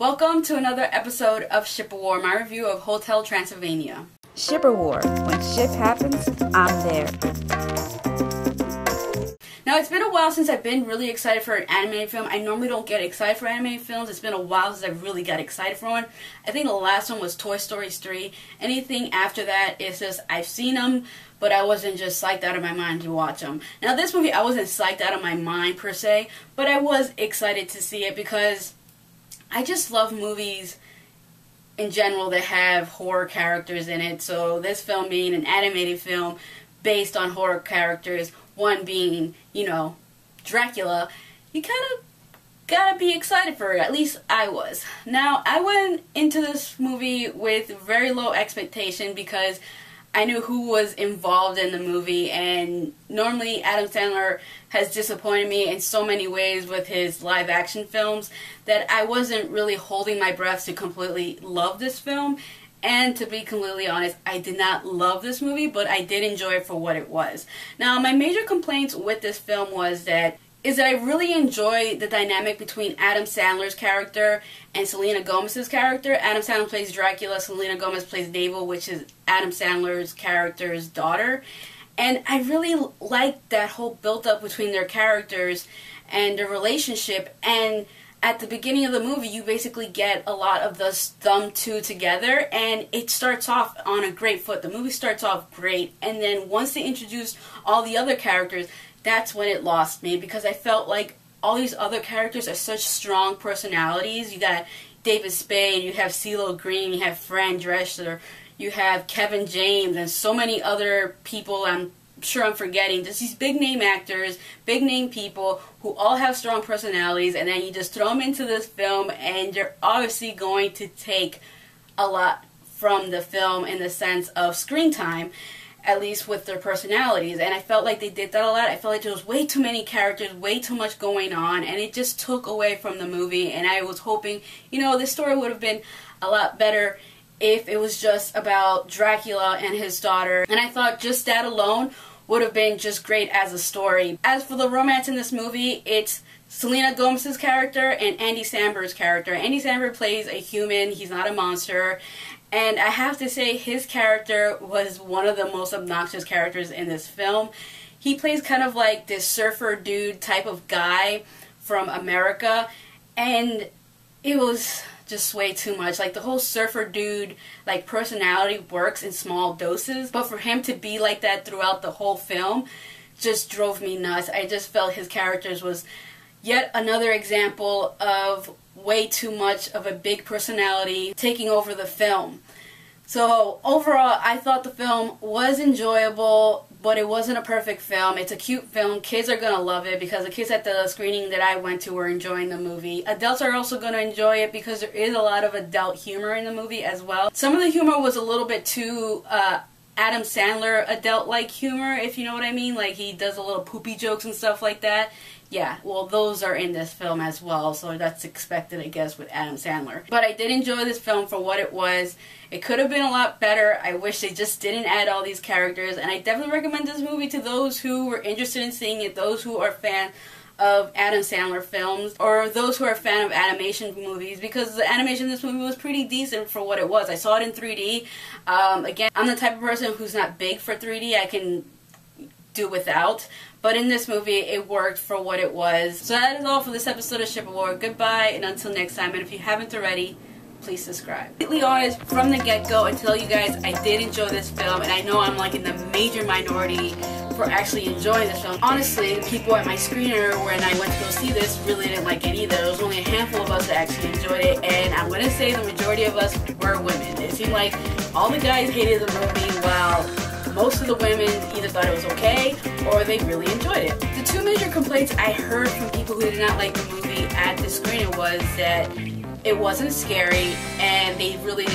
Welcome to another episode of Ship War, my review of Hotel Transylvania. Shipper War. When ship happens, I'm there. Now, it's been a while since I've been really excited for an animated film. I normally don't get excited for animated films. It's been a while since I really got excited for one. I think the last one was Toy Story 3. Anything after that is just, I've seen them, but I wasn't just psyched out of my mind to watch them. Now, this movie, I wasn't psyched out of my mind per se, but I was excited to see it because I just love movies in general that have horror characters in it. So this film being an animated film based on horror characters, one being, Dracula, you kind of gotta be excited for it. At least I was. Now, I went into this movie with very low expectation because I knew who was involved in the movie, and normally Adam Sandler has disappointed me in so many ways with his live action films that I wasn't really holding my breath to completely love this film. And to be completely honest, I did not love this movie, but I did enjoy it for what it was. Now, my major complaints with this film is that I really enjoy the dynamic between Adam Sandler's character and Selena Gomez's character. Adam Sandler plays Dracula, Selena Gomez plays Naval, which is Adam Sandler's character's daughter. And I really like that whole build-up between their characters and their relationship. And at the beginning of the movie, you basically get a lot of them two together, and it starts off on a great foot. The movie starts off great, and then once they introduce all the other characters, that's when it lost me, because I felt like all these other characters are such strong personalities. You got David Spade, you have CeeLo Green, you have Fran Drescher, you have Kevin James, and so many other people I'm sure I'm forgetting. Just these big name actors, big name people who all have strong personalities, and then you just throw them into this film, and you're obviously going to take a lot from the film in the sense of screen time, at least with their personalities. And I felt like they did that a lot. I felt like there was way too many characters, way too much going on, and it just took away from the movie. And I was hoping, this story would have been a lot better if it was just about Dracula and his daughter. And I thought just that alone would have been just great as a story. As for the romance in this movie, it's Selena Gomez's character and Andy Samberg's character. Andy Samberg plays a human. He's not a monster. And I have to say, his character was one of the most obnoxious characters in this film. He plays kind of like this surfer dude type of guy from America, and it was just way too much. Like, the whole surfer dude personality works in small doses, but for him to be like that throughout the whole film just drove me nuts. I just felt his characters was yet another example of way too much of a big personality taking over the film. So overall, I thought the film was enjoyable, but it wasn't a perfect film. It's a cute film. Kids are going to love it because the kids at the screening that I went to were enjoying the movie. Adults are also going to enjoy it because there is a lot of adult humor in the movie as well. Some of the humor was a little bit too Adam Sandler adult-like humor, if you know what I mean. Like, he does a little poopy jokes and stuff like that. Yeah, well, those are in this film as well, so that's expected, I guess, with Adam Sandler. But I did enjoy this film for what it was. It could have been a lot better. I wish they just didn't add all these characters, and I definitely recommend this movie to those who were interested in seeing it, those who are fans of Adam Sandler films, or those who are a fan of animation movies, because the animation in this movie was pretty decent for what it was. I saw it in 3D. Again, I'm the type of person who's not big for 3D. I can do without, but in this movie it worked for what it was. So that is all for this episode of Ship War. Goodbye, and until next time. And if you haven't already, please subscribe. Completely honest, from the get-go, I tell you guys I did enjoy this film, and I know I'm in the major minority for actually enjoying this film. Honestly, the people at my screener when I went to go see this really didn't like it either. There was only a handful of us that actually enjoyed it, and I'm going to say the majority of us were women. It seemed like all the guys hated the movie while most of the women either thought it was okay or they really enjoyed it. The two major complaints I heard from people who did not like the movie at the screening was that it wasn't scary and they really